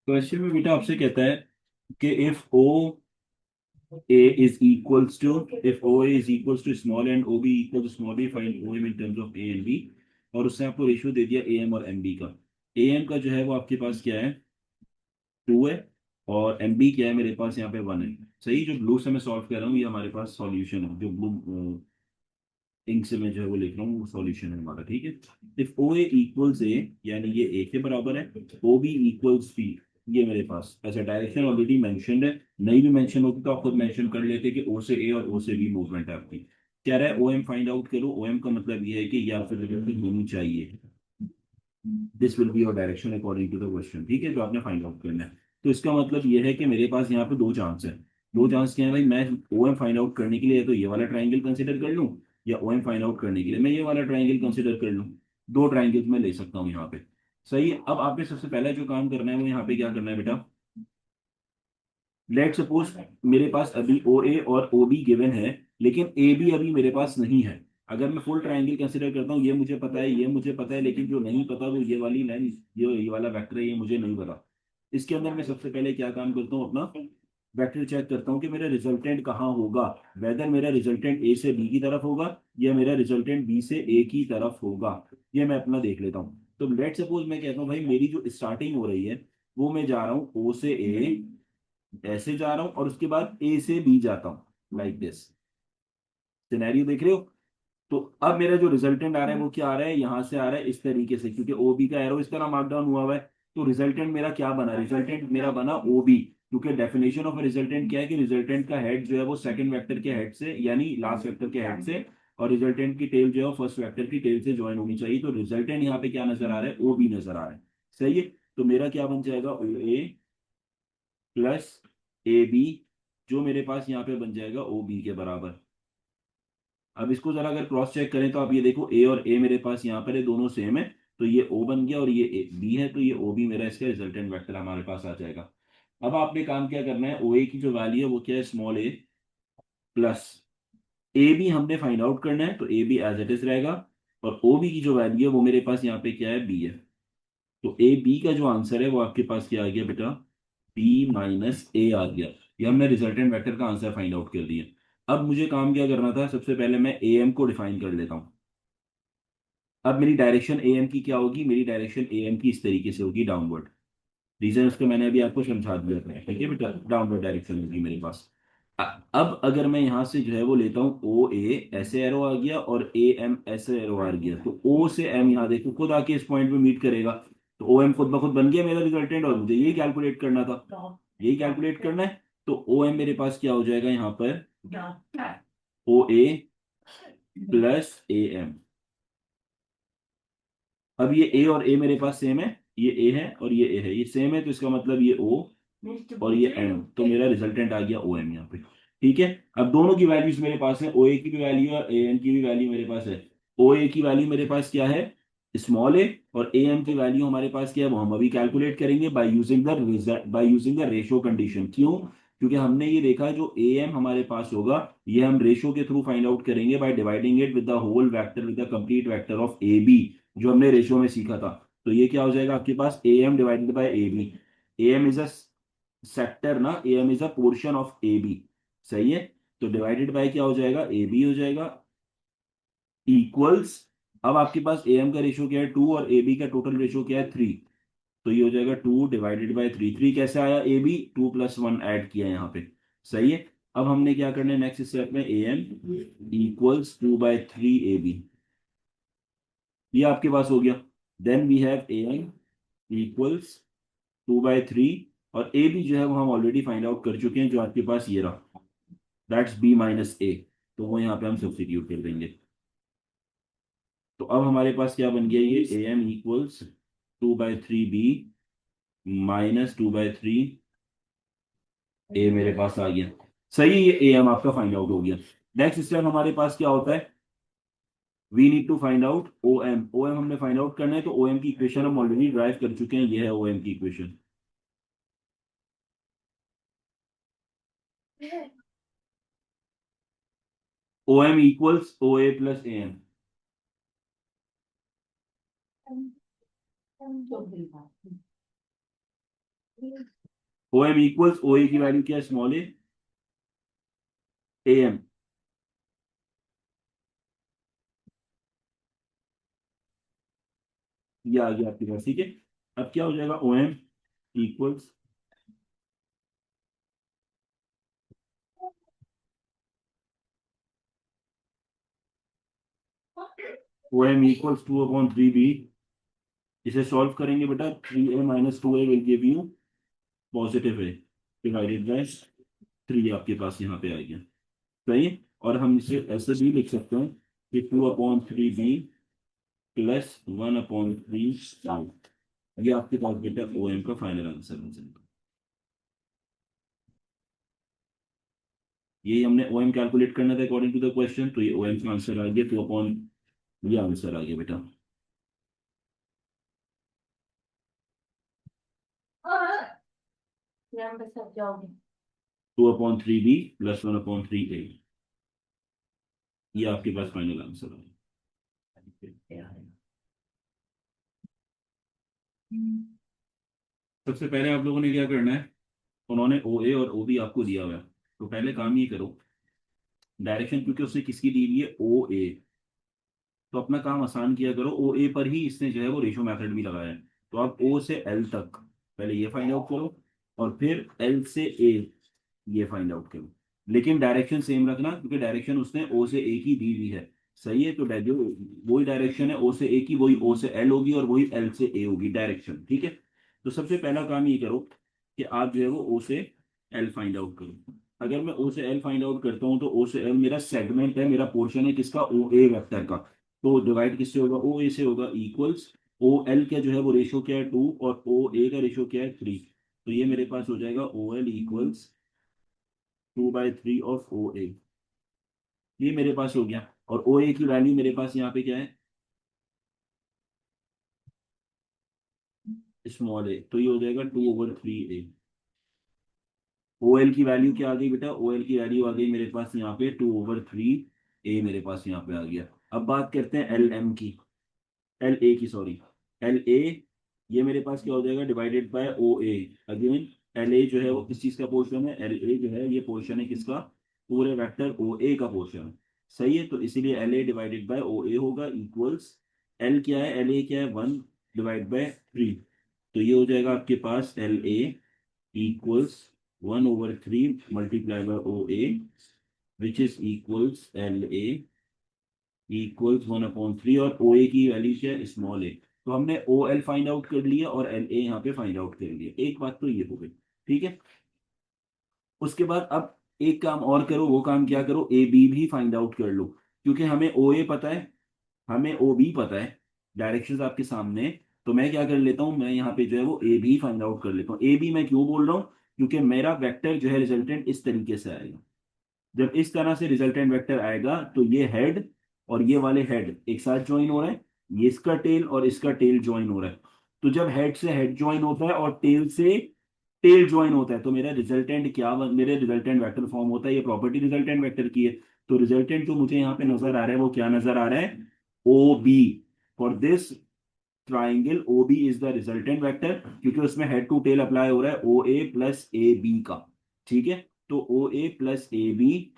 Question में बेटा आपसे कहता है कि if O A is equals to if O A is equals to small and O B equal to small B, find O M in terms of A and B. और उससे आपको ratio दे दिया ए एम और M B का। A M का जो है वो आपके पास क्या है, 2 है। और एम बी क्या है मेरे पास यहाँ पे 1 है। सही, जो ब्लू से मैं सॉल्व कर रहा हूँ ये हमारे पास सॉल्यूशन है, जो ब्लू इंक से मैं जो है वो लिख रहा हूँ वो सॉल्यूशन है हमारा। ठीक है, if O A equals a, यानी ये ए के बराबर है, ओ बी इक्वल्स बी, ये मेरे पास ऐसा डायरेक्शन ऑलरेडी मेंशन्ड है। नहीं भी मेंशन होती तो आप खुद मेंशन कर लेते कि ओ से ए और ओ से बी मूवमेंट है आपकी। क्या रहा है, ओ एम फाइंड आउट करो। ओ एम का मतलब ये है कि ये आपसे रिलेटेड होनी चाहिए। This will be your direction according to the question. ठीक है, जो आपने फाइंड आउट करना है। तो इसका मतलब ये है कि मेरे पास यहाँ पे दो चांस है। दो चांस क्या है भाई, मैं ओ एम फाइंड आउट करने के लिए या तो ये वाला ट्राइंगल कंसिडर कर लूँ, या ओ एम फाइंड आउट करने के लिए मैं ये वाला ट्राइंगल कंसिडर कर लूँ। दो ट्राइंगल्स मैं ले सकता हूँ यहाँ पे। सही है, अब आपने सबसे पहला जो काम करना है वो यहाँ पे क्या करना है बेटा, लेट सपोज मेरे पास अभी ओ ए और ओ बी गिवन है, लेकिन ए बी अभी मेरे पास नहीं है। अगर मैं फुल ट्राइंगल कंसिडर करता हूँ, ये मुझे पता है, ये मुझे पता है, लेकिन जो नहीं पता वो ये वाली लाइन, ये वाला वेक्टर है, ये मुझे नहीं पता। इसके अंदर मैं सबसे पहले क्या काम करता हूँ, अपना वेक्टर चेक करता हूँ कि मेरा रिजल्टेंट कहाँ होगा। वेदर मेरा रिजल्टेंट ए से बी की तरफ होगा या मेरा रिजल्टेंट बी से ए की तरफ होगा, ये मैं अपना देख लेता हूँ। तो लेट सपोज मैं कहता हूँ भाई मेरी जो स्टार्टिंग हो रही है वो मैं जा रहा हूँ ओ से ए, ऐसे जा रहा हूं और उसके बाद ए से बी जाता हूं, लाइक दिस। सिनेरियो देख रहे हो। तो अब मेरा जो रिजल्टेंट आ रहा है वो क्या आ रहा है, यहां से आ रहा है इस तरीके से, क्योंकि ओ बी का एरो इस तरह मार्क डाउन हुआ हुआ है। तो रिजल्टेंट मेरा क्या बना, रिजल्टेंट मेरा बना ओ बी। क्योंकि डेफिनेशन ऑफ रिजल्टेंट क्या है कि रिजल्टेंट का हेड जो है वो सेकंड वेक्टर के हेड से, यानी लास्ट वेक्टर के हेड से, और रिजल्टेंट की टेल जो है फर्स्ट वेक्टर की टेल से ज्वाइन होनी चाहिए। तो रिजल्टेंट यहाँ पे क्या नजर आ रहा है, ओ बी नजर आ रहा है। सही है, तो मेरा क्या बन जाएगा, ओ ए प्लस ए बी, जो मेरे पास यहाँ पे बन जाएगा ओ बी के बराबर। अब इसको जरा अगर क्रॉस चेक करें तो आप ये देखो, ए और ए मेरे पास यहाँ पर है, दोनों सेम है। तो ये ओ बन गया और ये बी है, तो ये ओ बी मेरा इसका रिजल्टेंट वेक्टर हमारे पास आ जाएगा। अब आपने काम क्या करना है, ओ ए की जो वैल्यू है वो क्या है, small A plus A B हमने फाइंड आउट करना है, तो A B as it is रहेगा। और ओ बी की जो वैल्यू है वो मेरे पास यहाँ पे क्या है, बी है। तो ए बी का जो आंसर है वो आपके पास क्या आ गया बेटा, बी माइनस ए आ गया। ये हमने रिजल्टेंट वेक्टर का आंसर फाइंड आउट कर दिया। अब मुझे काम क्या करना था, सबसे पहले मैं ए एम को डिफाइन कर लेता हूँ। अब मेरी डायरेक्शन ए एम की क्या होगी, मेरी डायरेक्शन ए एम की इस तरीके से होगी, डाउनवर्ड। रीजन उसको मैंने अभी आपको समझा दिया था, ठीक है बेटा, डाउनवर्ड डायरेक्शन होगी मेरे पास। अब अगर मैं यहाँ से जो है वो लेता हूँ ओ ए, ऐसे एरो आ गया, और ए एम ऐसे एरो आ गया, तो ओ से एम यहाँ देखो खुद आके इस पॉइंट पे मीट करेगा। तो ओ एम खुद ब खुद बन गया मेरा रिजल्टेंट, और मुझे यही कैलकुलेट करना था, यही कैलकुलेट करना है। तो ओ एम मेरे पास क्या हो जाएगा यहाँ पर, ओ ए प्लस ए एम। अब ये ए और ए मेरे पास सेम है, ये ए है और ये ए है, ये सेम है, तो इसका मतलब ये ओ और ये एम, तो मेरा रिजल्टेंट आ गया ओ एम यहाँ पे। ठीक है, अब दोनों की वैल्यूज मेरे पास है, ओ ए की भी वैल्यू है और ए एम की भी वैल्यू मेरे पास है। ओ ए की वैल्यू मेरे पास क्या है, स्मॉल ए, और ए एम की वैल्यू हमारे पास क्या है वो हम अभी कैलकुलेट करेंगे bye using the ratio condition. क्यों, क्योंकि हमने ये देखा जो ए एम हमारे पास होगा ये हम रेशो के थ्रू फाइंड आउट करेंगे by dividing it with the whole vector with the complete vector of A B, जो हमने रेशो में सीखा था। तो ये क्या हो जाएगा आपके पास, A M divided by A B. A M is a sector ना, A M is a portion of A B. सही है, तो डिवाइडेड बाय क्या हो जाएगा, ए बी हो जाएगा, इक्वल्स। अब आपके पास ए एम का रेशियो क्या है, 2, और ए बी का टोटल रेशियो क्या है, 3। तो ये हो जाएगा 2 डिवाइडेड बाय 3। 3 कैसे आया, ए बी 2 प्लस 1 ऐड किया यहाँ पे। सही है, अब हमने क्या करना है नेक्स्ट स्टेप में, A M equals 2/3 A B, ये आपके पास हो गया। Then we have A M equals 2/3, और ए बी जो है वो हम ऑलरेडी फाइंड आउट कर चुके हैं, जो आपके पास ये रहा, दैट्स बी माइनस ए। तो वो यहाँ पे हम सब्स्टिट्यूट कर देंगे। तो अब हमारे पास क्या बन गया, ये A M equals 2/3 B minus 2/3 A मेरे पास आ गया। सही है, ये ए एम आपका फाइंड आउट हो गया। नेक्स्ट स्टेप हमारे पास क्या होता है, we need to find out O M. O M हमने फाइंड आउट करना है, तो ओ एम की इक्वेशन हम ऑलरेडी ड्राइव कर चुके हैं, ये है ओ एम की equation. O M equals O A plus A M. O M equals O A की वैल्यू क्या है, स्मॉल ए एम। ये आ गया आपके पास, ठीक है। अब क्या हो जाएगा, O M equals O M equals 2/3b। इसे सॉल्व करेंगे बेटा, 3a - 2a will give you positive A divided by 3 आपके पास यहाँ पे आ गया। सही है। और हम इसे ऐसे भी लिख सकते हैं कि 2/3b प्लस 1/3 ये आपके पास बेटा ओ एम का फाइनल आंसर हो जाएगा। यही हमने ओ एम कैलकुलेट करना था अकॉर्डिंग टू द क्वेश्चन, तो ये ओ एम का आंसर आ गया 2 अपॉन, ये आंसर आ गया बेटा। जाओगे। 2/3b प्लस 1/3a, ये आपके पास फाइनल आंसर आ गया। सबसे पहले आप लोगों ने क्या करना है, उन्होंने ओ ए और ओ बी आपको दिया हुआ है, तो पहले काम ये करो, डायरेक्शन क्योंकि उसने किसकी दी हुई है, ओ ए, तो अपना काम आसान किया करो, ओ ए पर ही इसने जो है वो रेशो मेथड भी लगाया है। तो आप ओ से एल तक पहले ये फाइंड आउट करो, और फिर एल से ए ये फाइंड आउट करो। लेकिन डायरेक्शन सेम रखना, क्योंकि डायरेक्शन उसने ओ से ए की दी हुई है। सही है, तो जो वही डायरेक्शन है ओ से ए की, वही ओ से एल होगी और वही एल से ए होगी डायरेक्शन, ठीक है। तो सबसे पहला काम ये करो कि आप जो है वो ओ से एल फाइंड आउट करो। अगर मैं ओ से एल फाइंड आउट करता हूँ तो ओ से एल मेरा सेगमेंट है, मेरा पोर्शन है किसका, ओ ए वेक्टर का। तो डिवाइड किससे होगा, ओ ए से होगा, इक्वल्स ओ एल का जो है वो रेशो क्या है 2, और ओ ए का रेशो क्या है 3। तो ये मेरे पास हो जाएगा O L equals 2/3 of O A, ये मेरे पास हो गया। और ओ ए की वैल्यू मेरे पास यहाँ पे क्या है, स्मॉल ए, तो ये हो जाएगा 2/3 ए। ओ एल की वैल्यू क्या आ गई बेटा, ओ एल की वैल्यू आ गई मेरे पास यहाँ पे 2/3 ए, मेरे पास यहाँ पे आ गया। अब बात करते हैं एल एम की, एल ए की सॉरी, एल ए, ये मेरे पास क्या हो जाएगा, divided by O A. Again L A जो है वो किस चीज का पोर्शन है, एल ए जो है ये पोर्शन है किसका, पूरे वेक्टर ओ ए का पोर्शन है। सही है, तो इसीलिए L A divided by O ए होगा इक्वल्स, एल क्या है, एल ए क्या है 1/3। तो ये हो जाएगा आपके पास L A equals 1/3 multiply by O A, which is equals L A equals 1/3, और ओ ए की वैल्यू क्या है, स्मॉल ए। तो हमने ओ एल फाइंड आउट कर लिया और एल ए यहाँ पे फाइंड आउट कर लिया, एक बात तो ये हो गई, ठीक है। उसके बाद अब एक काम और करो, वो काम क्या करो, ए बी भी फाइंड आउट कर लो, क्योंकि हमें ओ ए पता है, हमें ओ बी पता है, डायरेक्शंस आपके सामने हैं। तो मैं क्या कर लेता हूँ, मैं यहाँ पे जो है वो ए बी फाइंड आउट कर लेता हूँ। ए बी मैं क्यों बोल रहा हूँ, क्योंकि मेरा वेक्टर जो है रिजल्टेंट इस तरीके से आएगा। जब इस तरह से रिजल्टेंट वेक्टर आएगा तो ये हेड और ये वाले हेड एक साथ ज्वाइन हो रहे हैं, ये इसका टेल और इसका टेल ज्वाइन हो रहा है। तो जब हेड से हेड ज्वाइन होता है और टेल से टेल ज्वाइन होता है तो मेरा रिजल्टेंट क्या, मेरे रिजल्टेंट वेक्टर फॉर्म होता है, ये प्रॉपर्टी रिजल्टेंट वेक्टर की है। तो रिजल्टेंट जो मुझे यहाँ पे नजर आ रहा है वो क्या नजर आ रहा है, O B. For this triangle O B is the resultant vector, क्योंकि उसमें हेड टू टेल अप्लाई हो रहा है ओ ए प्लस ए बी का, ठीक है। तो O A plus A B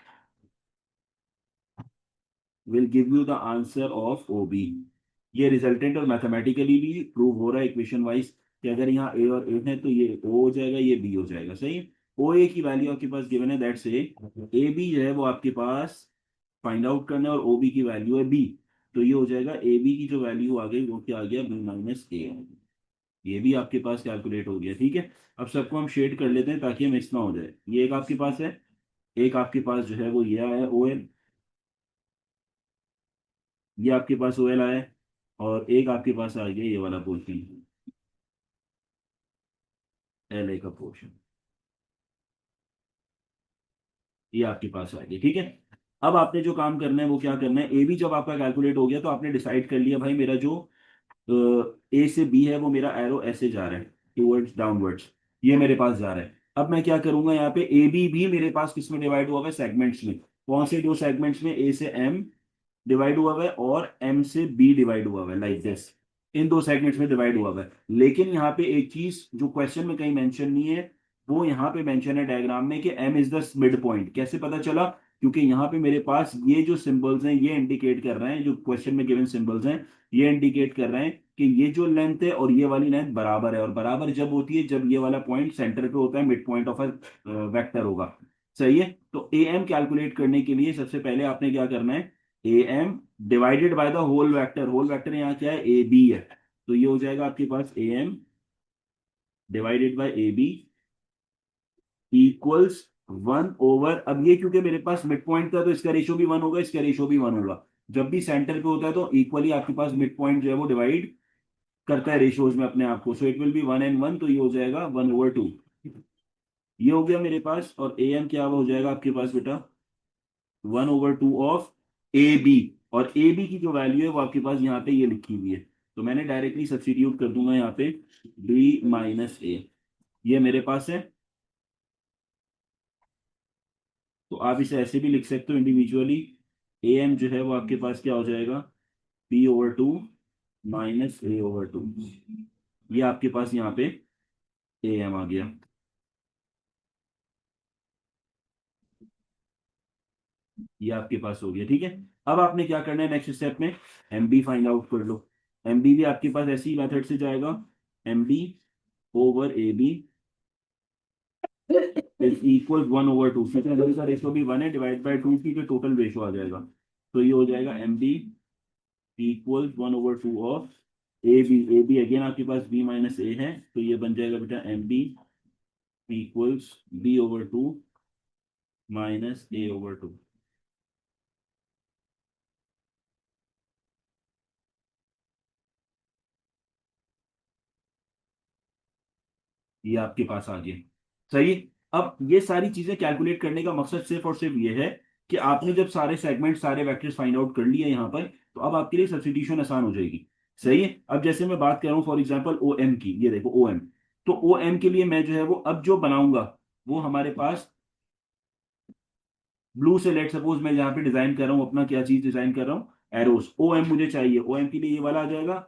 will give you the answer of OB। ये रिजल्टेंट और मैथमेटिकली भी प्रूव हो रहा है इक्वेशन वाइज, कि अगर यहाँ ए और ए है तो ये O हो जाएगा, ये बी हो जाएगा। सही है, ओ ए की वैल्यू आपके पास गिवन है, दैट्स ए बी जो है वो आपके पास फाइंड आउट करना है, और ओ बी की वैल्यू है बी। तो ये हो जाएगा ए बी की जो वैल्यू आ गई वो क्या आ गया, B - A। ये भी आपके पास कैलकुलेट हो गया, ठीक है। अब सबको हम शेड कर लेते हैं ताकि मिक्स ना हो जाए। ये एक आपके पास है, एक आपके पास जो है वो ये आया ओ एल, ये आपके पास ओ एल आया है, और एक आपके पास आ गया ये वाला पोर्शन, एल ए का पोर्शन, ये आपके पास आ गया, ठीक है। अब आपने जो काम करना है वो क्या करना है, ए बी जब आपका कैलकुलेट हो गया तो आपने डिसाइड कर लिया भाई मेरा जो ए से बी है वो मेरा एरो ऐसे जा रहा है टूवर्ड्स डाउनवर्ड्स, ये मेरे पास जा रहा है। अब मैं क्या करूंगा, यहाँ पे ए बी भी मेरे पास किस में डिवाइड हुआ है, सेगमेंट्स में। कौन से दो सेगमेंट्स में, ए से एम डिवाइड हुआ है और एम से बी डिवाइड हुआ है, लाइक दिस। इन दो सेगमेंट्स में डिवाइड हुआ है। लेकिन यहाँ पे एक चीज जो क्वेश्चन में कहीं मेंशन नहीं है, वो यहाँ पे मेंशन है डायग्राम में कि M is the mid point. कैसे पता चला? क्योंकि यहाँ पे मेरे पास ये जो सिंबल्स हैं ये इंडिकेट कर रहे हैं, जो क्वेश्चन में गिवन सिंबल्स हैं ये इंडिकेट कर रहे हैं कि ये जो लेंथ है और ये वाली लेंथ बराबर है। और बराबर जब होती है जब ये वाला पॉइंट सेंटर पे होता है, mid point of a vector होगा। सही है। तो ए एम कैलकुलेट करने के लिए सबसे पहले आपने क्या करना है, A M divided by the whole vector. Whole vector यहाँ क्या है, ए बी है। तो ये हो जाएगा आपके पास A M divided by A B equals 1/। अब ये क्योंकि मेरे पास मिड पॉइंट था तो इसका रेशियो भी 1 होगा, इसका रेशियो भी 1 होगा। जब भी सेंटर पे होता है तो इक्वली आपके पास मिड पॉइंट जो है वो डिवाइड करता है रेशियोज में अपने आप को। सो इट विल बी 1 and 1, तो ये हो जाएगा 1/2। ये हो गया मेरे पास। और ए एम क्या हो जाएगा आपके पास बेटा, 1/2 ऑफ ए बी। और ए बी की जो वैल्यू है वो आपके पास यहाँ पे ये लिखी हुई है। तो मैंने डायरेक्टली सब्स्टिट्यूट कर दूंगा यहाँ पे बी माइनस ए, ये मेरे पास है। तो आप इसे ऐसे भी लिख सकते हो इंडिविजुअली। ए एम जो है वो आपके पास क्या हो जाएगा, P/2 माइनस A/2। ये आपके पास यहाँ पे ए एम आ गया। ये आपके पास हो गया, ठीक है। अब आपने क्या करना है नेक्स्ट स्टेप में, एम बी फाइंड आउट कर लो। एम बी भी आपके पास ऐसी मेथड से जाएगा, M B over A B is equal 1/2। क्योंकि का रेशो भी 1 है, डिवाइड बाय 2 की जो टोटल रेशो आ जाएगा। तो ये हो जाएगा M B equal 1/2 of A B. A B again आपके पास बी माइनस ए है, तो ये बन जाएगा बेटा M B equals B/2 minus A/2। ये आपके पास आ गया। सही। अब ये सारी चीजें कैलकुलेट करने का मकसद सिर्फ और सिर्फ ये है कि आपने जब सारे सेगमेंट सारे वेक्टर्स फाइंड आउट कर लिए यहाँ पर, तो अब आपके लिए सब्स्टिट्यूशन आसान हो जाएगी। सही है। अब जैसे मैं बात कर रहा हूँ फॉर एग्जांपल ओ एम की, ये देखो ओ एम। तो ओ एम के लिए मैं जो है वो अब जो बनाऊंगा वो हमारे पास ब्लू से, लेट सपोज मैं यहाँ पे डिजाइन कर रहा हूँ अपना, क्या चीज डिजाइन कर रहा हूँ, एरोस। ओ एम मुझे चाहिए, ओ एम के लिए ये वाला आ जाएगा,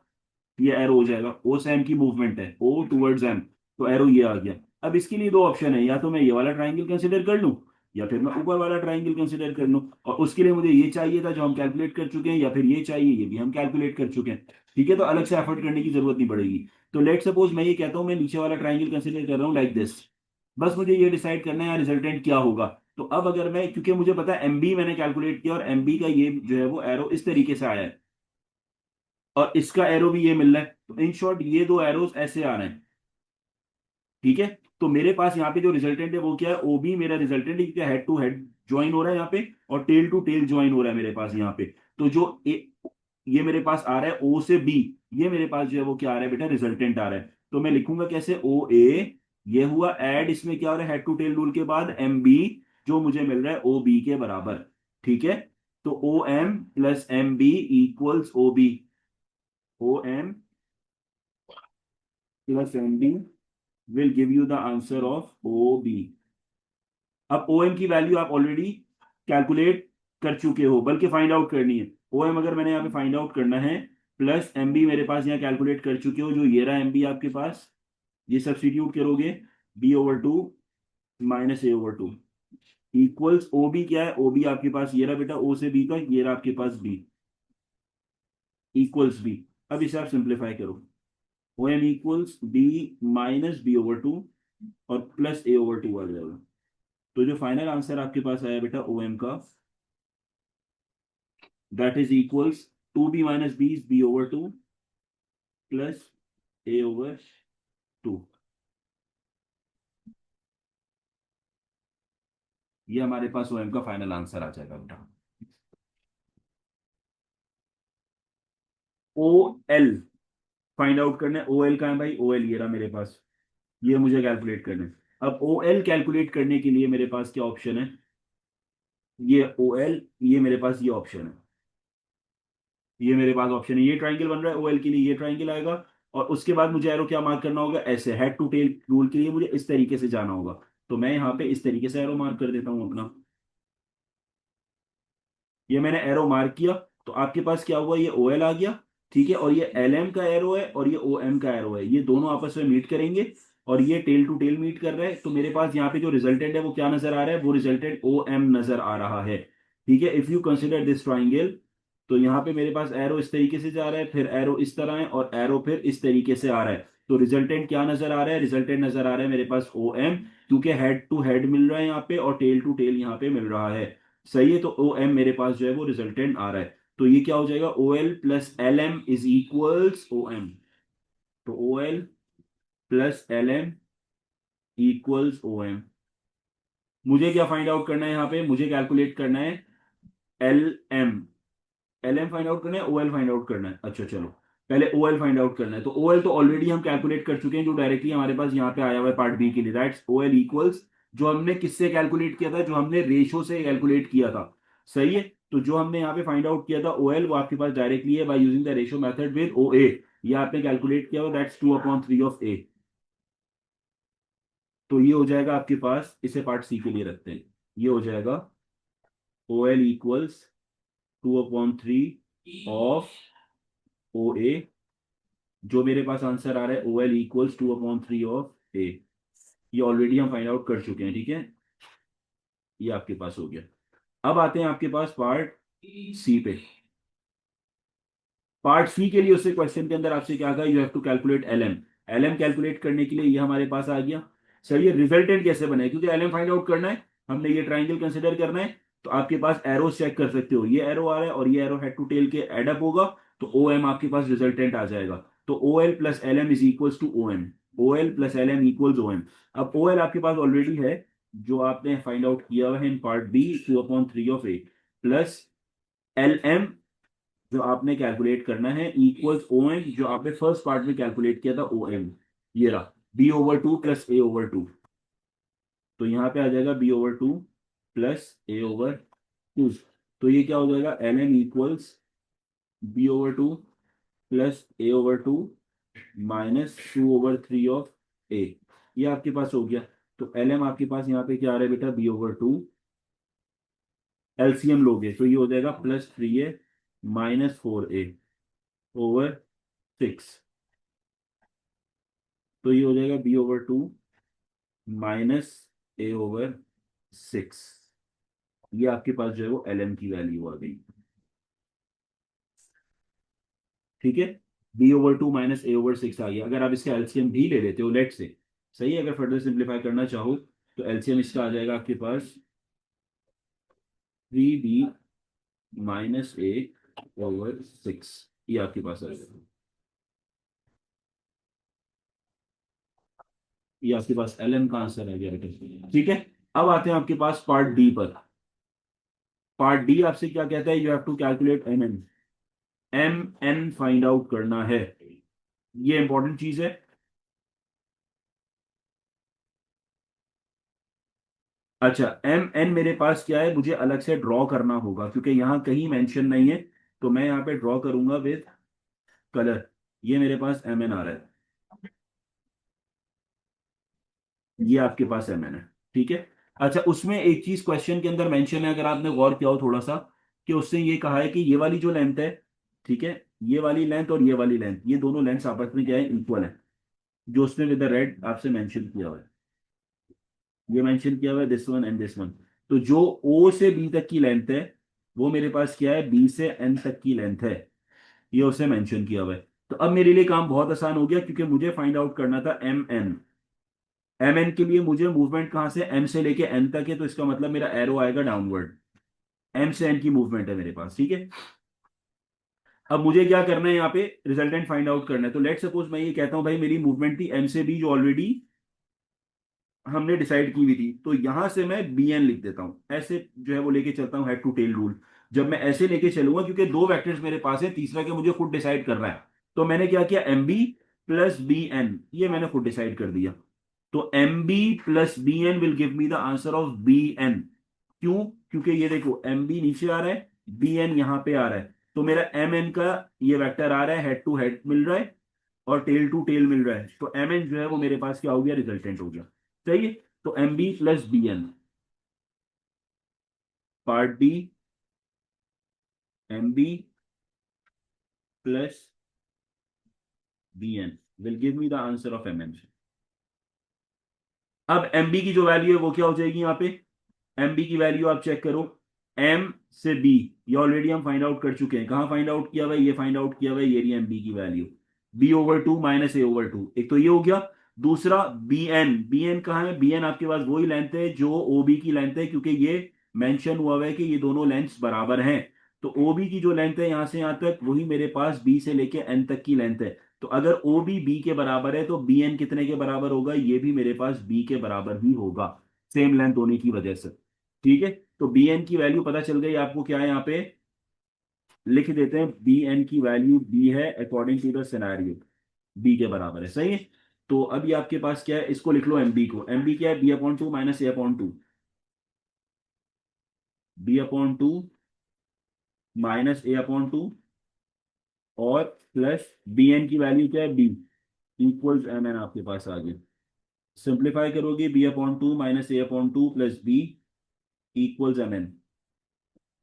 ये एरो हो जाएगा। ओ से एम की मूवमेंट है, ओ टुवर्ड्स एम, तो एरो ये आ गया। अब इसके लिए दो ऑप्शन है, या तो मैं ये वाला ट्राइंगल कंसिडर कर लूं या फिर मैं ऊपर वाला ट्राइंगल कंसिडर कर लूं। और उसके लिए मुझे ये चाहिए था जो हम कैलकुलेट कर चुके हैं, या फिर ये चाहिए, ये भी हम कैलकुलेट कर चुके हैं। ठीक है, तो अलग से एफर्ट करने की जरूरत नहीं पड़ेगी। तो लेट सपोज मैं ये कहता हूं मैं नीचे वाला ट्राइंगल कंसिडर कर रहा हूँ लाइक दिस। बस मुझे ये डिसाइड करना है रिजल्टेंट क्या होगा। तो अब अगर मैं, क्योंकि मुझे पता है एमबी मैंने कैलकुलेट किया और एमबी का ये जो है वो एरो इस तरीके से आया है और इसका एरो भी ये मिल रहा है, तो इन शॉर्ट ये दो एरोस ऐसे आ रहे हैं। ठीक है। तो मेरे पास यहाँ पे जो रिजल्टेंट है वो क्या है, ओबी मेरा रिजल्टेंट है, क्योंकि हेड टू हेड ज्वाइन हो रहा है यहाँ पे और टेल टू टेल ज्वाइन हो रहा है मेरे पास यहाँ पे। तो जो ये मेरे पास आ रहा है ओ से बी, ये मेरे पास जो है वो क्या आ रहा है बेटा, रिजल्टेंट आ रहा है। तो मैं लिखूंगा कैसे, ओ ए, ये हुआ एड, इसमें क्या हो रहा है हेड टू टेल रूल के बाद एम बी, जो मुझे मिल रहा है ओ बी के बराबर। ठीक है। तो O M plus M B equals O B. O M plus M B will give you the answer of OB। अब OM की वैल्यू आप ऑलरेडी कैलकुलेट कर चुके हो, बल्कि फाइंड आउट करनी है। OM अगर मैंने यहाँ पे फाइंड आउट करना है, प्लस MB मेरे पास यहाँ कैलकुलेट कर चुके हो, जो ये रहा MB आपके पास, ये सब्स्टिट्यूट करोगे B/2 minus A/2 equals OB। क्या है, OB आपके पास ये रहा बेटा, O से B का ये रहा आपके पास B इक्वल्स B। अब इसे आप सिंप्लीफाई करो, O M equals B minus B/2 और प्लस A/2 आ जाएगा। तो जो फाइनल आंसर आपके पास आया बेटा ओ एम का, that is equals 2B - B is B/2 plus A/2। ये हमारे पास ओ एम का फाइनल आंसर आ जाएगा बेटा। ओ एल फाइंड आउट करना है। ओ एल का है भाई, ओ एल ये रहा मेरे पास, ये मुझे कैलकुलेट करना है। अब ओ एल कैलकुलेट करने के लिए मेरे पास क्या ऑप्शन है, ये ओ एल, ये मेरे पास ये ऑप्शन है, ये मेरे पास ऑप्शन है। ये ट्राइंगल बन रहा है ओ एल के लिए, ये ट्राइंगल आएगा। और उसके बाद मुझे एरो क्या मार्क करना होगा, ऐसे हेड टू टेल रूल के लिए मुझे इस तरीके से जाना होगा। तो मैं यहाँ पे इस तरीके से एरो मार्क कर देता हूँ अपना। ये मैंने एरो मार्क किया, तो आपके पास क्या हुआ, ये ओ एल आ गया। ठीक है, और ये एल एम का एरो है और ये ओ एम का एरो है, ये दोनों आपस में मीट करेंगे और ये टेल टू टेल मीट कर रहा है, तो मेरे पास यहाँ पे जो रिजल्टेंट है वो क्या नजर आ रहा है, वो रिजल्टेंट ओ एम नजर आ रहा है। ठीक है, if you consider this triangle, तो यहाँ पे मेरे पास एरो इस तरीके से जा रहा है, फिर एरो इस तरह है और एरो फिर इस तरीके से आ रहा है, तो रिजल्टेंट क्या नजर आ रहा है, रिजल्टेंट नजर आ रहा है मेरे पास ओ एम, क्योंकि हेड टू हेड मिल रहा है यहाँ पे और टेल टू टेल यहाँ पे मिल रहा है। सही है, तो ओ एम मेरे पास जो है वो रिजल्टेंट आ रहा है, तो ये क्या हो जाएगा, O L plus L M is equals O M. तो O L plus L M equals O M. मुझे क्या फाइंड आउट करना है, यहाँ पे मुझे कैलकुलेट करना है L M. L M find out करना है, ओ एल फाइंड आउट करना है, अच्छा चलो पहले ओ एल फाइंड आउट करना है। तो ओ एल तो ऑलरेडी हम कैलकुलेट कर चुके हैं, जो डायरेक्टली हमारे पास यहाँ पे आया हुआ है पार्ट बी के लिए, दैट्स ओ एल इक्वल्स, जो हमने किससे कैलकुलेट किया था, जो हमने रेशो से कैलकुलेट किया था। सही है, तो जो हमने यहाँ पे फाइंड आउट किया था ओ एल, वो आपके पास डायरेक्टली है by using the ratio method with O A, ये आपने कैलकुलेट किया हुआ, दैट्स 2/3 ऑफ ए। तो ये हो जाएगा आपके पास, इसे पार्ट सी के लिए रखते हैं, ये हो जाएगा O L equals 2/3 of O A, जो मेरे पास आंसर आ रहा है O L equals 2/3 of A, ये ऑलरेडी हम फाइंड आउट कर चुके हैं। ठीक है, ये आपके पास हो गया। अब आते हैं आपके पास पार्ट सी पे। पार्ट सी के लिए उससे क्वेश्चन के अंदर आपसे क्या कहा, you have to calculate L M. L M calculate करने के लिए ये हमारे पास आ गया। सर ये रिजल्टेंट कैसे बने, क्योंकि एल एम फाइंड आउट करना है, हमने ये ट्राइंगल कंसिडर करना है, तो आपके पास एरो चेक कर सकते हो, ये एरो आ रहा है और ये एरो हेड टू टेल के एडअप होगा, तो ओ एम आपके पास रिजल्टेंट आ जाएगा। तो O L plus L M is equals to O M, O L plus L M equals O M. अब ओ एल आपके पास ऑलरेडी है, जो आपने फाइंड आउट किया हुआ है in part B, 2/3 of A, plus L M जो आपने कैलकुलेट करना है इक्वल्स ओ एम, जो आपने फर्स्ट पार्ट में कैलकुलेट किया था ओ एम, ये रहा b/2 प्लस a/2। तो यहाँ पे आ जाएगा b/2 प्लस a/2, तो ये क्या हो जाएगा, L M equals b/2 plus a/2 minus 2/3 of A, ये आपके पास हो गया। तो एल एम आपके पास यहाँ पे क्या आ रहा है बेटा, b/2, एलसीएम लोगे तो ये हो जाएगा +3a माइनस 4a/6, तो ये हो जाएगा b/2 माइनस a/6, ये आपके पास जो है वो एल एम की वैल्यू आ गई। ठीक है, b/2 माइनस a/6 आ गया। अगर आप इसका एलसीएम भी ले लेते हो लेट से, सही है, अगर फर्दर सिंप्लीफाई करना चाहो तो एलसीएम इसका आ जाएगा आपके पास 3b माइनस a/6, ये आपके पास आ जाएगा, ये आपके पास एल एम का आंसर आ गया बेटा। ठीक है, अब आते हैं आपके पास पार्ट डी पर। पार्ट डी आपसे क्या कहता है, you have to calculate M N, M N find out करना है, ये इंपॉर्टेंट चीज है। अच्छा, एम एन मेरे पास क्या है, मुझे अलग से ड्रॉ करना होगा, क्योंकि यहाँ कहीं मेंशन नहीं है, तो मैं यहाँ पे ड्रॉ करूंगा विद कलर। ये मेरे पास एम एन आ रहा है, ये आपके पास एम एन है। ठीक है, अच्छा उसमें एक चीज क्वेश्चन के अंदर मेंशन है, अगर आपने गौर किया हो थोड़ा सा, कि उसने ये कहा है कि ये वाली जो लेंथ है, ठीक है, ये वाली लेंथ और ये वाली लेंथ, ये दोनों लेंथ आपस में क्या है, इक्वल है, जो उसने विद द रेड आपसे मेंशन किया हुआ है, ये मेंशन किया हुआ है this one and this one. तो जो ओ से बी तक की लेंथ है, वो मेरे पास क्या है, बी से एन तक की लेंथ है, ये उसने मेंशन किया हुआ है। तो अब मेरे लिए काम बहुत आसान हो गया, क्योंकि मुझे फाइंड आउट करना था एम एन। एम एन के लिए मुझे मूवमेंट कहां से, एम से लेके एन तक है, तो इसका मतलब मेरा एरो आएगा डाउनवर्ड, एम से एन की मूवमेंट है मेरे पास। ठीक है, अब मुझे क्या करना है, यहाँ पे रिजल्टेंट फाइंड आउट करना है। तो लेट सपोज मैं ये कहता हूँ भाई मेरी मूवमेंट थी एम से बी, जो ऑलरेडी हमने डिसाइड की हुई थी, तो यहां से मैं बी एन लिख देता हूं, ऐसे जो है वो लेके चलता हूं हेड टू टेल रूल। जब मैं ऐसे लेके चलूंगा, क्योंकि दो वेक्टर्स मेरे पास है, तीसरा के मुझे खुद डिसाइड करना है, तो मैंने क्या किया, M B plus B N, ये मैंने खुद डिसाइड कर दिया। तो M B plus B N will give me the answer of B N. क्यों, क्योंकि ये देखो एम बी नीचे आ रहा है, बी एन यहाँ पे आ रहा है, तो मेरा एम एन का ये वेक्टर आ रहा है, हेड टू हेड मिल रहा है और टेल टू टेल मिल रहा है, तो एम एन जो है वो मेरे पास क्या हो गया, रिजल्टेंट हो गया। सही है, तो M B plus B N, part B M B plus B N will give me the answer of M N. अब एम बी की जो वैल्यू है वो क्या हो जाएगी यहाँ पे, एम बी की वैल्यू आप चेक करो, एम से बी, ये ऑलरेडी हम फाइंड आउट कर चुके हैं। कहाँ फाइंड आउट किया हुआ है, ये फाइंड आउट किया हुआ है, ये रही एम बी की value, B over two minus A over two. एक तो ये हो गया। दूसरा बी एन, बी एन कहाँ है, बी एन आपके पास वही लेंथ है जो ओ बी की लेंथ है, क्योंकि ये मेंशन हुआ हुआ है कि ये दोनों लेंथ्स बराबर हैं। तो ओ बी की जो लेंथ है यहां से यहां तक, वही मेरे पास बी से लेके एन तक की लेंथ है। तो अगर ओ बी बी के बराबर है तो बी एन कितने के बराबर होगा, ये भी मेरे पास बी के बराबर ही होगा, सेम लेंथ होने की वजह से। ठीक है, तो बी एन की वैल्यू पता चल गई आपको, क्या है यहाँ पे लिख देते हैं, बी एन की वैल्यू बी है according to the scenario, B के बराबर है, सही है। तो अभी आपके पास क्या है, इसको लिख लो, एमबी को, एमबी क्या है, B upon two minus A upon two, B upon two minus A upon two, और प्लस बी एन की वैल्यू क्या है, बी इक्वल्स एम एन आपके पास आ गया। सिंप्लीफाई करोगे, B upon two minus A upon two plus B equals M N.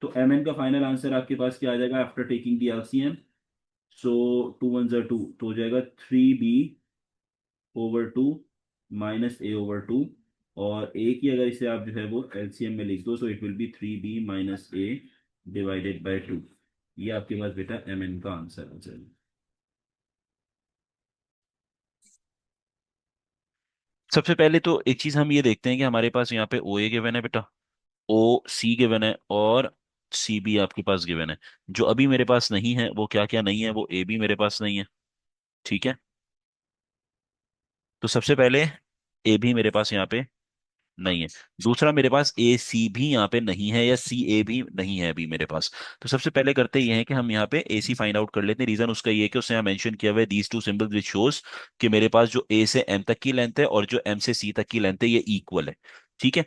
तो M N का फाइनल आंसर आपके पास क्या आ जाएगा after taking the LCM, so two one ज़ा टू, तो हो जाएगा three B over two minus A over two, और ए की अगर इसे आप जो है वो एलसीएम में लिख दो, so it will be three B minus A divided by two. ये आपके पास बेटा एम एन का आंसर आ जाएगा। सबसे पहले तो एक चीज हम ये देखते हैं कि हमारे पास यहाँ पे ओ ए गिवन है बेटा, ओ सी गिवन है, और सी बी आपके पास गिवन है। जो अभी मेरे पास नहीं है वो क्या क्या नहीं है, वो ए बी मेरे पास नहीं है। ठीक है, तो सबसे पहले ए भी मेरे पास यहाँ पे नहीं है। दूसरा मेरे पास ए सी भी यहाँ पे नहीं है, या सी ए भी नहीं है अभी मेरे पास। तो सबसे पहले करते ये हैं कि हम यहाँ पे ए सी फाइंड आउट कर लेते हैं। रीजन उसका ये है कि उसने यहाँ मेंशन किया हुआ है these two symbols which shows कि मेरे पास जो ए से एम तक की लेंथ है और जो एम से सी तक की लेंथ है ये इक्वल है। ठीक है,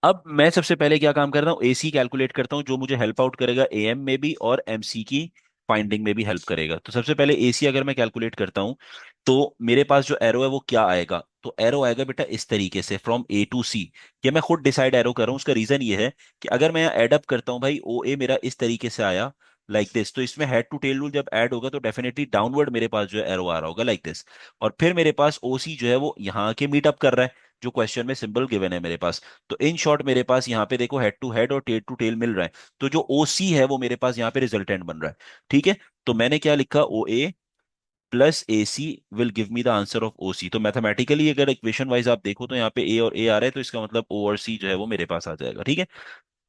अब मैं सबसे पहले क्या काम करता हूँ, एसी कैलकुलेट करता हूँ, जो मुझे हेल्प आउट करेगा एएम में भी और एमसी की फाइंडिंग में भी हेल्प करेगा। तो सबसे पहले एसी अगर मैं कैलकुलेट करता हूँ तो मेरे पास जो एरो है वो क्या आएगा, तो एरो आएगा बेटा इस तरीके से फ्रॉम ए टू सी। ये मैं खुद डिसाइड एरो कर रहा हूँ, उसका रीजन ये है कि अगर मैं यहाँ एड अप करता हूँ भाई, ओ ए मेरा इस तरीके से आया लाइक दिस, तो इसमें हेड टू टेल रूल जब ऐड होगा तो डेफिनेटली डाउनवर्ड मेरे पास जो है एरो आ रहा होगा लाइक दिस। और फिर मेरे पास ओसी जो है वो यहाँ के मीट अप कर रहा है, जो क्वेश्चन में सिंबल गिवन है मेरे पास। तो इन शॉर्ट मेरे पास यहाँ पे देखो हेड टू हेड और टेल टू टेल मिल रहा है। तो जो ओ सी है वो मेरे पास यहाँ पे रिजल्टेंट बन रहा है। ठीक है, तो मैंने क्या लिखा, O A plus A C will give me the answer of O C. तो मैथमेटिकली अगर इक्वेशन वाइज आप देखो तो यहाँ पे ए और ए आ रहा है, तो इसका मतलब ओ और सी जो है वो मेरे पास आ जाएगा। ठीक है,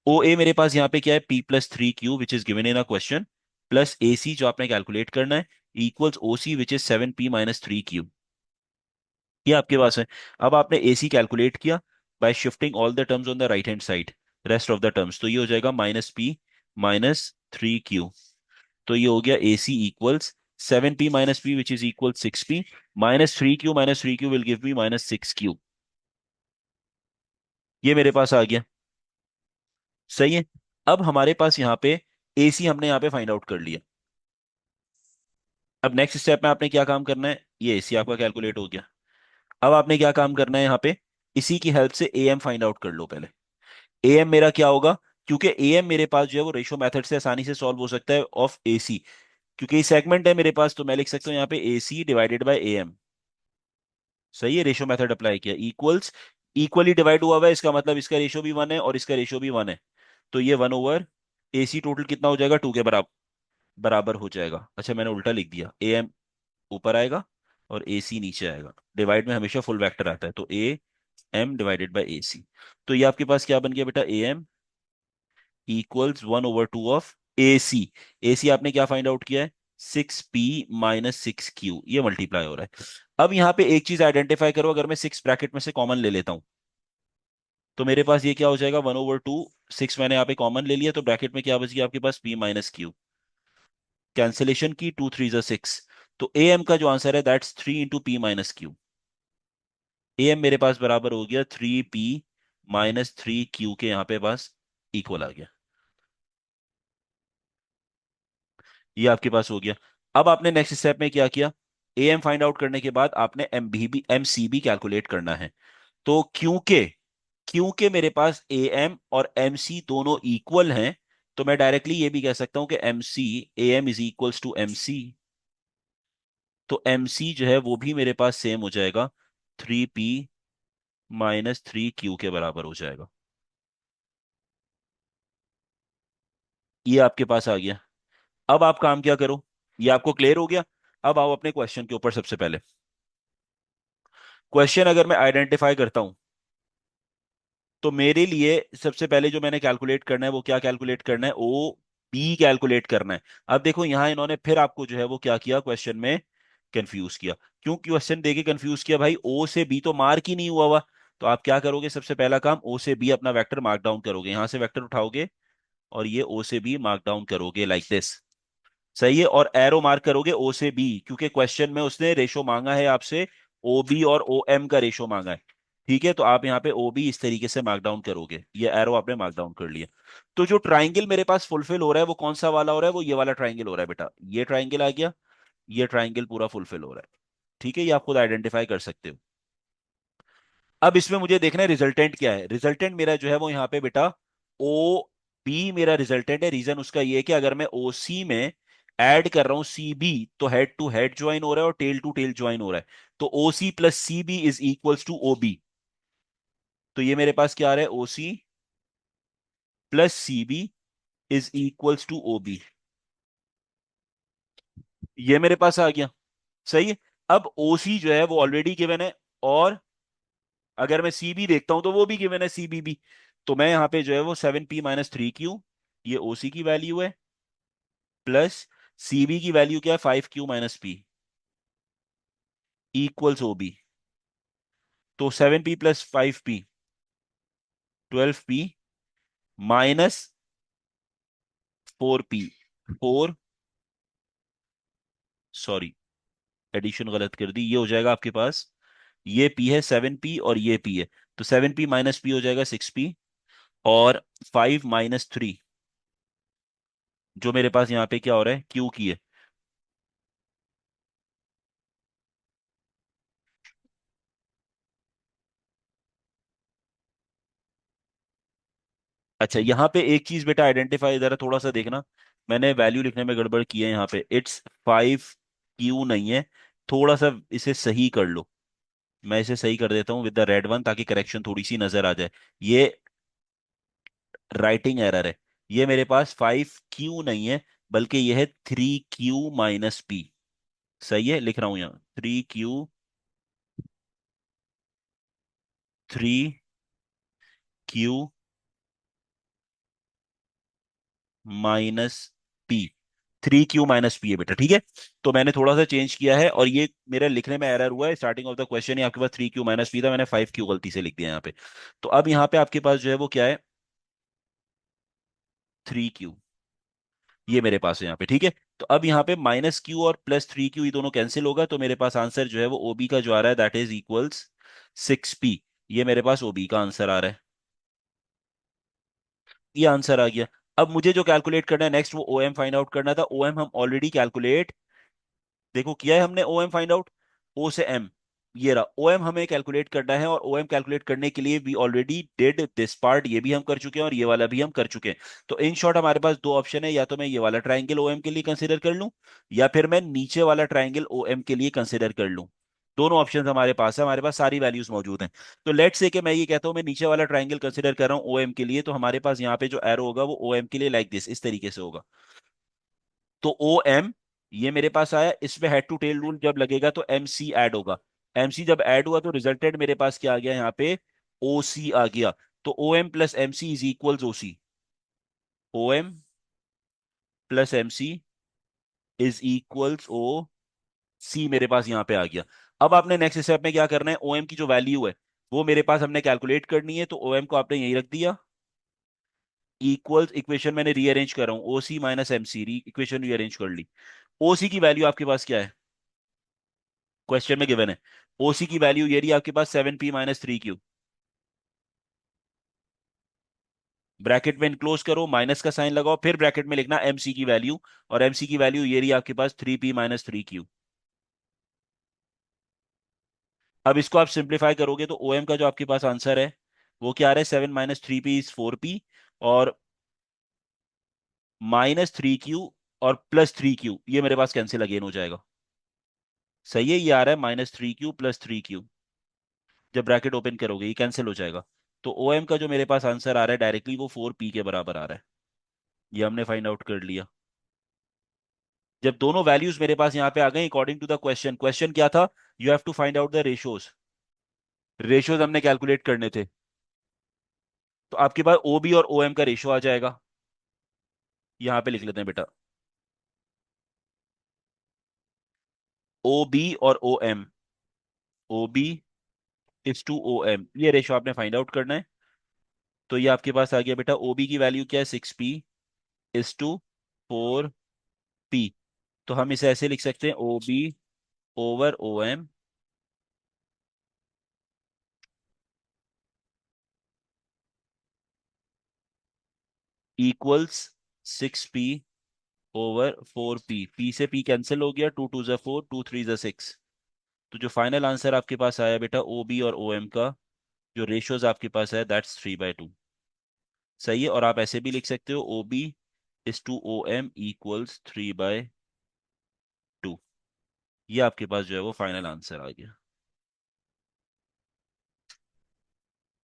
ओ ए मेरे पास यहाँ पे क्या है, P plus three Q which is given in a question, plus A C जो आपने कैलकुलेट करना है, equals O C which is seven P minus three Q. ये आपके पास है। अब आपने ए सी कैलकुलेट किया by shifting all the terms on the right hand side, rest of the terms, तो ये हो जाएगा minus P minus three Q. तो ये हो गया ए सी equals seven P minus P which is equal six P, minus three Q will give me minus six Q. ये मेरे पास आ गया, सही है। अब हमारे पास यहाँ पे ए सी हमने यहाँ पे फाइंड आउट कर लिया। अब नेक्स्ट स्टेप में आपने क्या काम करना है, ये ए सी आपका कैलकुलेट हो गया। अब आपने क्या काम करना है यहाँ पे, इसी की हेल्प से ए एम फाइंड आउट कर लो पहले। ए एम मेरा क्या होगा, क्योंकि ए एम मेरे पास जो है वो रेशो मेथड से आसानी से सॉल्व हो सकता है ऑफ ए सी, क्योंकि सेगमेंट है मेरे पास, तो मैं लिख सकता हूँ यहाँ पे A C divided by A M. सही है, रेशो मेथड अप्लाई किया, इक्वल्स इक्वली डिवाइड हुआ हुआ है, इसका मतलब इसका रेशो भी वन है और इसका रेशो भी वन है। तो ये वन ओवर ए सी टोटल कितना हो जाएगा, टू के बराबर बराबर हो जाएगा। अच्छा मैंने उल्टा लिख दिया, ए एम ऊपर आएगा और ए सी नीचे आएगा। डिवाइड में हमेशा फुल वेक्टर आता है, तो A M divided by A C. तो ये आपके पास क्या बन गया बेटा, A M equals one over two of A C. A C आपने क्या फाइंड आउट किया है, six P minus six Q, ये मल्टीप्लाई हो रहा है। अब यहाँ पे एक चीज आइडेंटिफाई करो, अगर मैं सिक्स ब्रैकेट में से कॉमन ले लेता हूँ तो मेरे पास ये क्या हो जाएगा, वन ओवर टू, सिक्स मैंने यहाँ पे कॉमन ले लिया, तो ब्रैकेट में क्या बच गया आपके पास, पी माइनस क्यू। कैंसिलेशन की, टू थ्री जा सिक्स, तो ए एम का जो आंसर है that's three into P minus Q. A M मेरे पास बराबर हो गया three P minus three Q के, यहाँ पे पास इक्वल आ गया। ये आपके पास हो गया। अब आपने नेक्स्ट स्टेप में क्या किया, ए एम फाइंड आउट करने के बाद आपने एम सी बी कैलकुलेट करना है। तो क्योंकि क्योंकि मेरे पास ए एम और एम सी दोनों इक्वल हैं, तो मैं डायरेक्टली ये भी कह सकता हूं कि M C A M is equals to M C. तो एम सी जो है वो भी मेरे पास सेम हो जाएगा, 3p माइनस 3q के बराबर हो जाएगा। ये आपके पास आ गया। अब आप काम क्या करो, ये आपको क्लियर हो गया। अब आओ अपने क्वेश्चन के ऊपर। सबसे पहले क्वेश्चन अगर मैं आइडेंटिफाई करता हूं, तो मेरे लिए सबसे पहले जो मैंने कैलकुलेट करना है वो क्या कैलकुलेट करना है, ओ बी कैलकुलेट करना है। अब देखो यहां इन्होंने फिर आपको जो है वो क्या किया, क्वेश्चन में कंफ्यूज किया। क्यों क्वेश्चन देके कंफ्यूज किया भाई, ओ से बी तो मार्क ही नहीं हुआ हुआ। तो आप क्या करोगे, सबसे पहला काम ओ से बी अपना वेक्टर मार्क डाउन करोगे, यहां से वेक्टर उठाओगे और ये ओ से बी मार्क डाउन करोगे लाइक दिस। सही है, और एरो मार्क करोगे ओ से बी, क्योंकि क्वेश्चन में उसने रेशो मांगा है आपसे, ओ बी और ओ एम का रेशो मांगा है। ठीक है, तो आप यहाँ पे ओ बी इस तरीके से मार्क डाउन करोगे, ये एरो आपने मार्क डाउन कर लिया। तो जो ट्राइंगल मेरे पास फुलफिल हो रहा है वो कौन सा वाला हो रहा है, वो ये वाला ट्राइंगल हो रहा है बेटा, ये ट्राइंगल आ गया, ये ट्राइंगल पूरा फुलफिल हो रहा है। ठीक है, ये आप खुद आइडेंटिफाई कर सकते हो। अब इसमें मुझे देखना है रिजल्टेंट क्या है। रिजल्टेंट मेरा जो है वो यहाँ पे बेटा ओ बी मेरा रिजल्टेंट है। रीजन उसका ये है कि अगर मैं ओ सी में ऐड कर रहा हूं सी बी, तो हेड टू हेड ज्वाइन हो रहा है और टेल टू टेल ज्वाइन हो रहा है। तो O C plus C B is equals to O B. तो ये मेरे पास क्या आ रहा है, O C plus C B is equals to O B. ये मेरे पास आ गया। सही है। अब ओ सी जो है वो ऑलरेडी गिवन है, और अगर मैं सी बी देखता हूं तो वो भी गिवन है सी बी भी। तो मैं यहाँ पे जो है वो 7p - 3q, ये ओसी की वैल्यू है, प्लस सीबी की वैल्यू क्या है, 5q - p इक्वल्स ओबी। तो 7p + 5p 12p minus 4p, 4, sorry addition गलत कर दी, ये हो जाएगा आपके पास, ये p है 7p और ये p है, तो 7p - p हो जाएगा 6p, और 5 - 3 जो मेरे पास यहाँ पे क्या हो रहा है, q की है। अच्छा, यहाँ पे एक चीज बेटा आइडेंटिफाई, जरा थोड़ा सा देखना, मैंने वैल्यू लिखने में गड़बड़ की है यहाँ पे, इट्स 5q नहीं है, थोड़ा सा इसे सही कर लो। मैं इसे सही कर देता हूँ विद द रेड वन, ताकि करेक्शन थोड़ी सी नजर आ जाए। ये राइटिंग एरर है, ये मेरे पास 5q नहीं है, बल्कि ये है 3q - p। सही है, लिख रहा हूँ यहाँ 3q minus P, 3q - p है बेटा। ठीक है, तो मैंने थोड़ा सा चेंज किया है, और ये मेरा लिखने में एरर हुआ है, स्टार्टिंग ऑफ द क्वेश्चन ही आपके पास 3q - p था, मैंने 5q गलती से लिख दिया यहाँ पे। तो अब यहाँ पे आपके पास जो है वो क्या है, 3q, ये मेरे पास है यहाँ पे। ठीक है, तो अब यहाँ पे -q और +3q ये दोनों कैंसिल होगा, तो मेरे पास आंसर जो है वो ओबी का जो आ रहा है दैट इज इक्वल्स 6p। ये मेरे पास ओबी का आंसर आ रहा है, ये आंसर आ गया। अब मुझे जो कैलकुलेट करना है नेक्स्ट, वो ओ एम फाइंड आउट करना था। ओ एम हम ऑलरेडी कैलकुलेट, देखो किया है हमने, ओ एम फाइंड आउट, ओ से एम, ये रहा ओ एम हमें कैलकुलेट करना है। और ओ एम कैलकुलेट करने के लिए we already did this part, ये भी हम कर चुके हैं और ये वाला भी हम कर चुके हैं। तो इन शॉर्ट हमारे पास दो ऑप्शन है, या तो मैं ये वाला ट्राइंगल ओ एम के लिए कंसिडर कर लूं, या फिर मैं नीचे वाला ट्राइंगल ओ एम के लिए कंसिडर कर लूं। दोनों ऑप्शन हमारे पास है, हमारे पास सारी वैल्यूज मौजूद हैं। तो लेट्स से कि मैं ये कहता हूं मैं नीचे वाला ट्राइंगल कंसिडर कर रहा हूं ओ एम के लिए, तो हमारे पास यहाँ पे जो एरो होगा वो ओ एम के लिए लाइक दिस, इस तरीके से होगा। तो ओ एम ये मेरे पास आया, इसमें हेड टू टेल रूल जब लगेगा तो एम सी ऐड होगा। एम सी जब ऐड हुआ तो रिजल्टेंट मेरे पास क्या आ गया यहाँ पे, ओ सी आ गया। तो O M plus M C is equals O C, O M plus M C is equals O C, मेरे पास यहाँ पे आ गया। अब आपने नेक्स्ट स्टेप में क्या करना है, ओ एम की जो वैल्यू है वो मेरे पास हमने कैलकुलेट करनी है, तो ओ एम को आपने यही रख दिया, इक्वल्स, इक्वेशन मैंने रीअरेंज कर रहा हूँ, O C minus M C, equation rearrange कर ली। ओ सी की वैल्यू आपके पास क्या है, क्वेश्चन में गिवन है, ओसी की वैल्यू ये रही आपके पास 7p - 3q। ब्रैकेट में इनक्लोज करो, माइनस का साइन लगाओ, फिर ब्रैकेट में लिखना एमसी की वैल्यू, और एमसी की वैल्यू ये रही आपके पास 3p - 3q। अब इसको आप सिंप्लीफाई करोगे तो ओएम का जो आपके पास आंसर है वो क्या आ रहा है, 7 - 3p इज 4p, और -3q और +3q ये मेरे पास कैंसिल अगेन हो जाएगा। सही है, ये आ रहा है -3Q + 3Q। जब ब्रैकेट ओपन करोगे ये कैंसिल हो जाएगा। तो ओ एम का जो मेरे पास आंसर आ रहा है डायरेक्टली वो 4P के बराबर आ रहा है। ये हमने फाइंड आउट कर लिया। जब दोनों वैल्यूज मेरे पास यहाँ पे आ गए according to the question, question क्या था, you have to find out the ratios. Ratios हमने कैलकुलेट करने थे। तो आपके पास ओ बी और ओ एम का रेशो आ जाएगा। यहाँ पे लिख लेते हैं बेटा, ओ बी और O M. O B = O M, ये रेशो आपने फाइंड आउट करना है। तो ये आपके पास आ गया बेटा, ओ बी की वैल्यू क्या है, 6P = 4P। तो हम इसे ऐसे लिख सकते हैं, O B over O M equals 6P/4P। P से पी कैंसिल हो गया, 2 × 2 = 4, 2 × 3 = 6। तो जो फाइनल आंसर आपके पास आया बेटा ओ बी और ओ एम का, जो रेशियोज आपके पास है, दैट्स 3/2। सही है। और आप ऐसे भी लिख सकते हो, O B = O M equals 3/2। ये आपके पास जो है वो फाइनल आंसर आ गया।